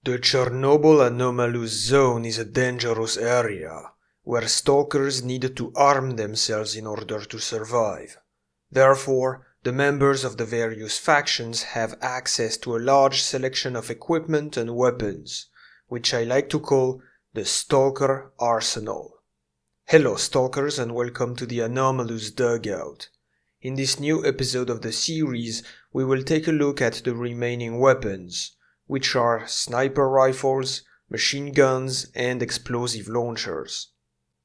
The Chernobyl anomalous zone is a dangerous area, where stalkers need to arm themselves in order to survive. Therefore, the members of the various factions have access to a large selection of equipment and weapons, which I like to call the S.T.A.L.K.E.R arsenal. Hello stalkers, and welcome to the Anomalous Dugout. In this new episode of the series, we will take a look at the remaining weapons, which are sniper rifles, machine guns, and explosive launchers.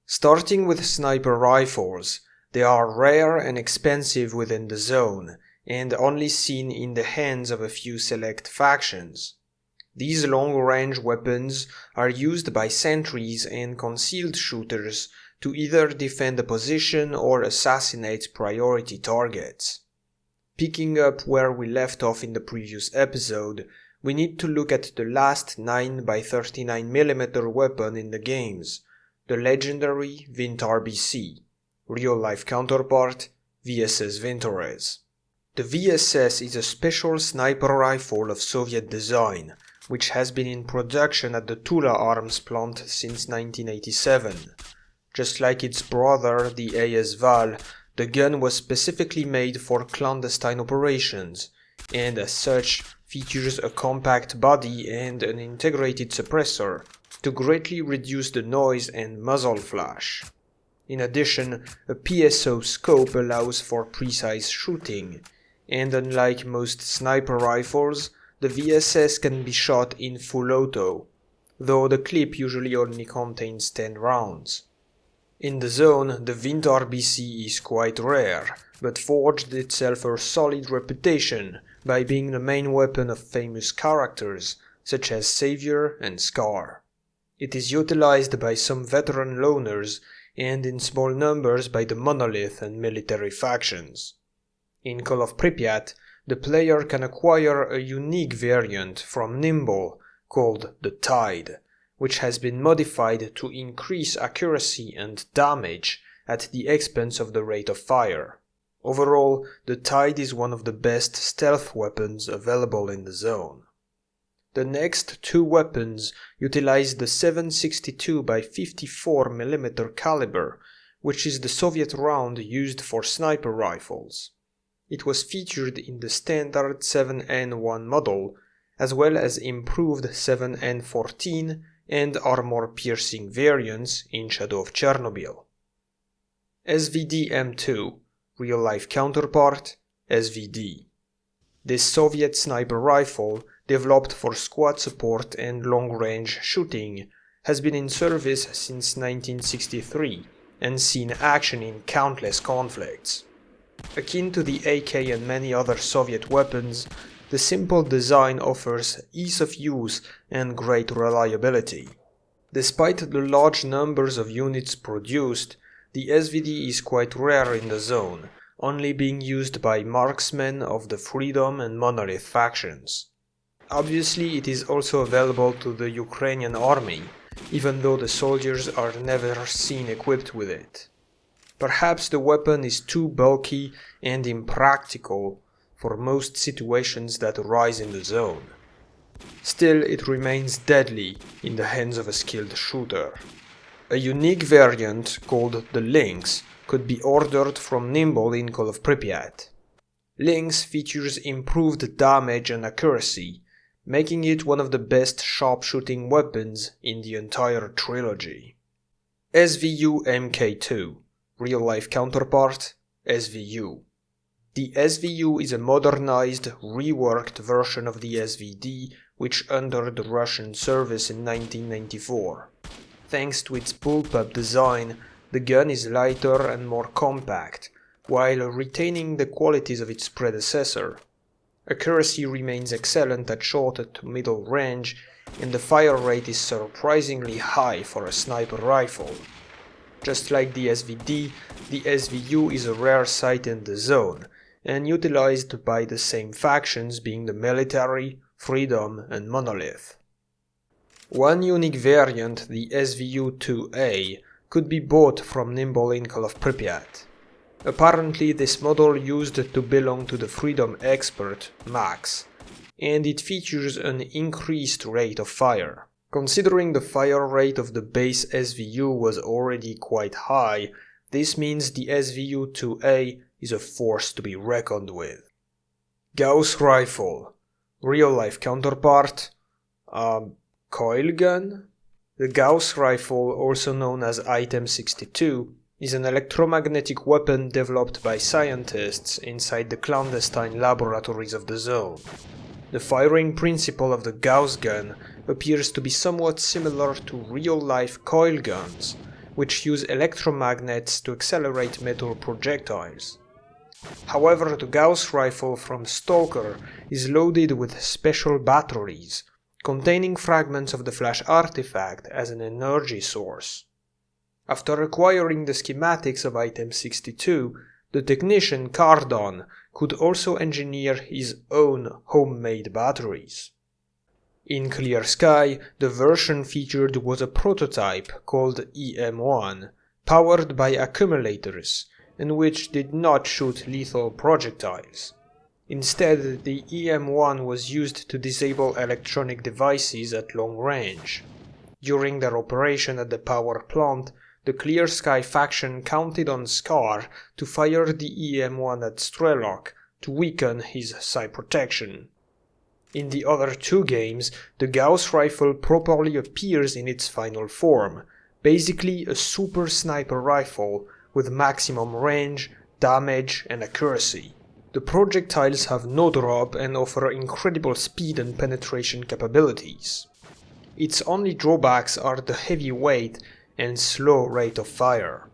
Starting with sniper rifles, they are rare and expensive within the zone, and only seen in the hands of a few select factions. These long-range weapons are used by sentries and concealed shooters to either defend a position or assassinate priority targets. Picking up where we left off in the previous episode, we need to look at the last 9x39mm weapon in the games, the legendary Vintar BC, real-life counterpart VSS Vintorez. The VSS is a special sniper rifle of Soviet design, which has been in production at the Tula arms plant since 1987. Just like its brother, the S.T.A.L.K.E.R, the gun was specifically made for clandestine operations, and as such features a compact body and an integrated suppressor to greatly reduce the noise and muzzle flash. In addition, a PSO scope allows for precise shooting, and unlike most sniper rifles, the VSS can be shot in full auto, though the clip usually only contains 10 rounds. In the zone, the Vintar BC is quite rare, but forged itself a solid reputation by being the main weapon of famous characters such as Savior and S.T.A.L.K.E.R. It is utilized by some veteran loners and in small numbers by the monolith and military factions. In Call of Pripyat, the player can acquire a unique variant from Nimble called the Tide, which has been modified to increase accuracy and damage at the expense of the rate of fire. Overall, the Tide is one of the best stealth weapons available in the zone. The next two weapons utilize the 7.62x54mm caliber, which is the Soviet round used for sniper rifles. It was featured in the standard 7N1 model, as well as improved 7N14 and armor-piercing variants in Shadow of Chernobyl. SVD M2, real-life counterpart, SVD. This Soviet sniper rifle, developed for squad support and long-range shooting, has been in service since 1963 and seen action in countless conflicts. Akin to the AK and many other Soviet weapons, the simple design offers ease of use and great reliability. Despite the large numbers of units produced, the SVD is quite rare in the zone, only being used by marksmen of the Freedom and Monolith factions. Obviously, it is also available to the Ukrainian army, even though the soldiers are never seen equipped with it. Perhaps the weapon is too bulky and impractical for most situations that arise in the zone. Still, it remains deadly in the hands of a skilled shooter. A unique variant called the Lynx could be ordered from Nimble in Call of Pripyat. Lynx features improved damage and accuracy, making it one of the best sharpshooting weapons in the entire trilogy. SVU MK2, real-life counterpart, SVU. The SVU is a modernized, reworked version of the SVD which entered the Russian service in 1994. Thanks to its bullpup design, the gun is lighter and more compact, while retaining the qualities of its predecessor. Accuracy remains excellent at short to middle range, and the fire rate is surprisingly high for a sniper rifle. Just like the SVD, the SVU is a rare sight in the zone, and utilized by the same factions being the military, Freedom, and Monolith. One unique variant, the SVU-2A, could be bought from Nimble in Call of Pripyat. Apparently this model used to belong to the Freedom expert, Max. and it features an increased rate of fire. Considering the fire rate of the base SVU was already quite high, this means the SVU-2A is a force to be reckoned with. Gauss Rifle, real-life counterpart, coil gun? The Gauss Rifle, also known as Item 62, is an electromagnetic weapon developed by scientists inside the clandestine laboratories of the zone. The firing principle of the Gauss gun appears to be somewhat similar to real-life coil guns, which use electromagnets to accelerate metal projectiles. However, the Gauss rifle from S.T.A.L.K.E.R is loaded with special batteries, containing fragments of the flash artifact as an energy source. After acquiring the schematics of Item 62, the technician Cardon could also engineer his own homemade batteries. In Clear Sky, the version featured was a prototype called EM1, powered by accumulators, and which did not shoot lethal projectiles. Instead, the EM1 was used to disable electronic devices at long range. During their operation at the power plant, the Clear Sky faction counted on S.T.A.L.K.E.R to fire the EM1 at Strelok to weaken his psi protection. In the other two games, the Gauss rifle properly appears in its final form, basically a super sniper rifle with maximum range, damage and accuracy. The projectiles have no drop and offer incredible speed and penetration capabilities. Its only drawbacks are the heavy weight and slow rate of fire.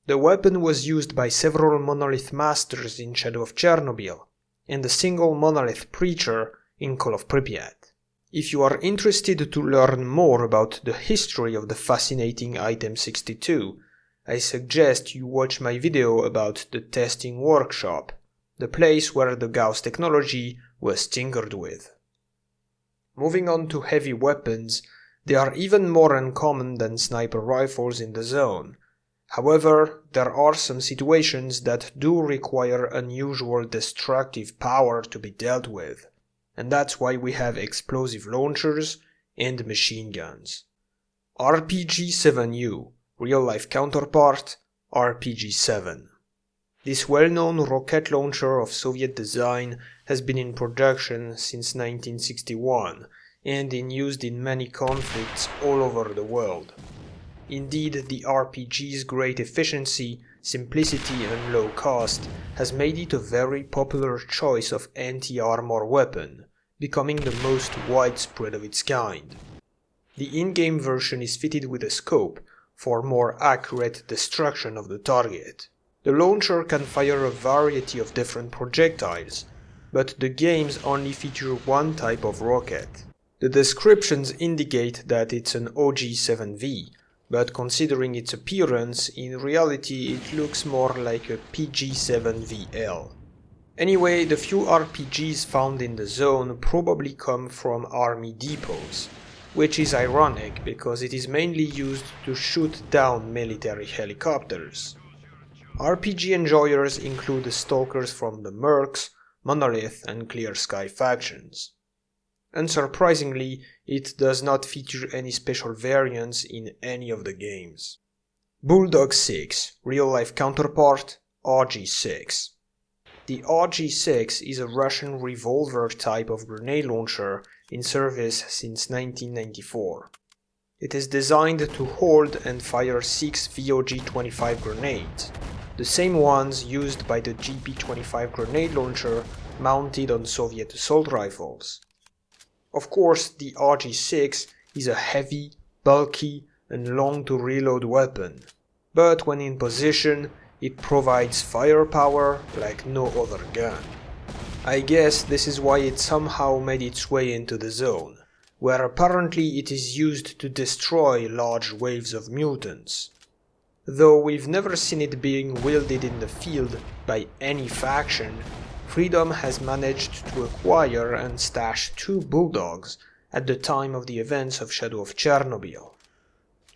The weapon was used by several monolith masters in Shadow of Chernobyl, and a single monolith preacher in Call of Pripyat. If you are interested to learn more about the history of the fascinating Item 62, I suggest you watch my video about the testing workshop, the place where the Gauss technology was tinkered with. Moving on to heavy weapons, they are even more uncommon than sniper rifles in the zone. However, there are some situations that do require unusual destructive power to be dealt with, and that's why we have explosive launchers and machine guns. RPG-7U, real-life counterpart, RPG-7. This well-known rocket launcher of Soviet design has been in production since 1961 and used in many conflicts all over the world. Indeed, the RPG's great efficiency, simplicity and low cost has made it a very popular choice of anti-armor weapon, becoming the most widespread of its kind. The in-game version is fitted with a scope for more accurate destruction of the target. The launcher can fire a variety of different projectiles, but the games only feature one type of rocket. The descriptions indicate that it's an OG-7V, but considering its appearance, in reality it looks more like a PG-7VL. Anyway, the few RPGs found in the zone probably come from army depots, which is ironic because it is mainly used to shoot down military helicopters. RPG enjoyers include the stalkers from the Mercs, Monolith and Clear Sky factions. Unsurprisingly, it does not feature any special variants in any of the games. Bulldog 6, real-life counterpart, RG-6. The RG-6 is a Russian revolver type of grenade launcher in service since 1994. It is designed to hold and fire 6 VOG-25 grenades, the same ones used by the GP-25 grenade launcher mounted on Soviet assault rifles. Of course, the RG-6 is a heavy, bulky and long-to-reload weapon, but when in position, it provides firepower like no other gun. I guess this is why it somehow made its way into the zone, where apparently it is used to destroy large waves of mutants. Though we've never seen it being wielded in the field by any faction, Freedom has managed to acquire and stash 2 Bulldogs at the time of the events of Shadow of Chernobyl.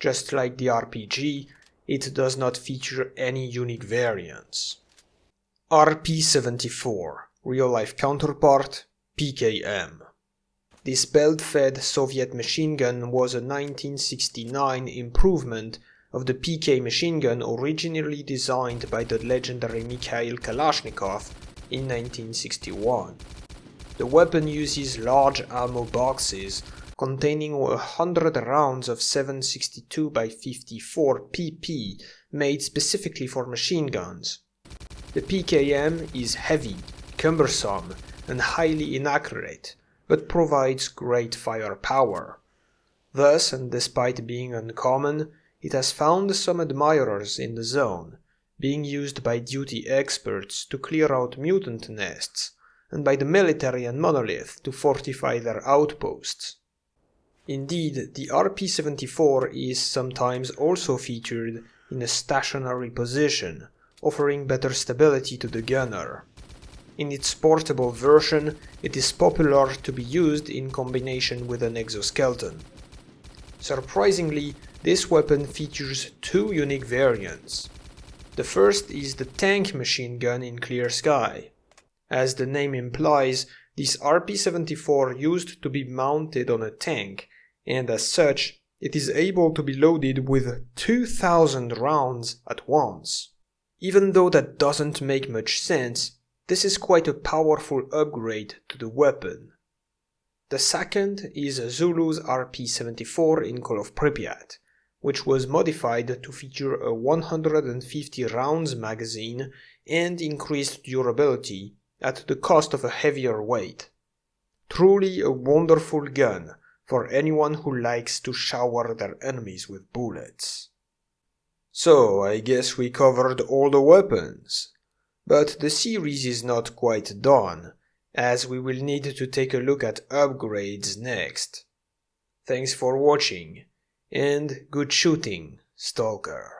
Just like the RPG, it does not feature any unique variants. RP-74, real-life counterpart, PKM. This belt-fed Soviet machine gun was a 1969 improvement of the PK machine gun originally designed by the legendary Mikhail Kalashnikov in 1961. The weapon uses large ammo boxes containing 100 rounds of 7.62x54 pp made specifically for machine guns. The PKM is heavy, cumbersome, and highly inaccurate, but provides great firepower. Thus, and despite being uncommon, it has found some admirers in the zone, being used by duty experts to clear out mutant nests, and by the military and Monolith to fortify their outposts. Indeed, the RP-74 is sometimes also featured in a stationary position, offering better stability to the gunner. In its portable version, it is popular to be used in combination with an exoskeleton. Surprisingly, this weapon features two unique variants. The first is the tank machine gun in clear sky. As the name implies, this RP-74 used to be mounted on a tank, and as such, it is able to be loaded with 2,000 rounds at once. Even though that doesn't make much sense, this is quite a powerful upgrade to the weapon. The second is Zulu's RP-74 in Call of Pripyat, which was modified to feature a 150 rounds magazine and increased durability at the cost of a heavier weight. Truly a wonderful gun for anyone who likes to shower their enemies with bullets. So, I guess we covered all the weapons. But the series is not quite done, as we will need to take a look at upgrades next. Thanks for watching, and good shooting, Stalker.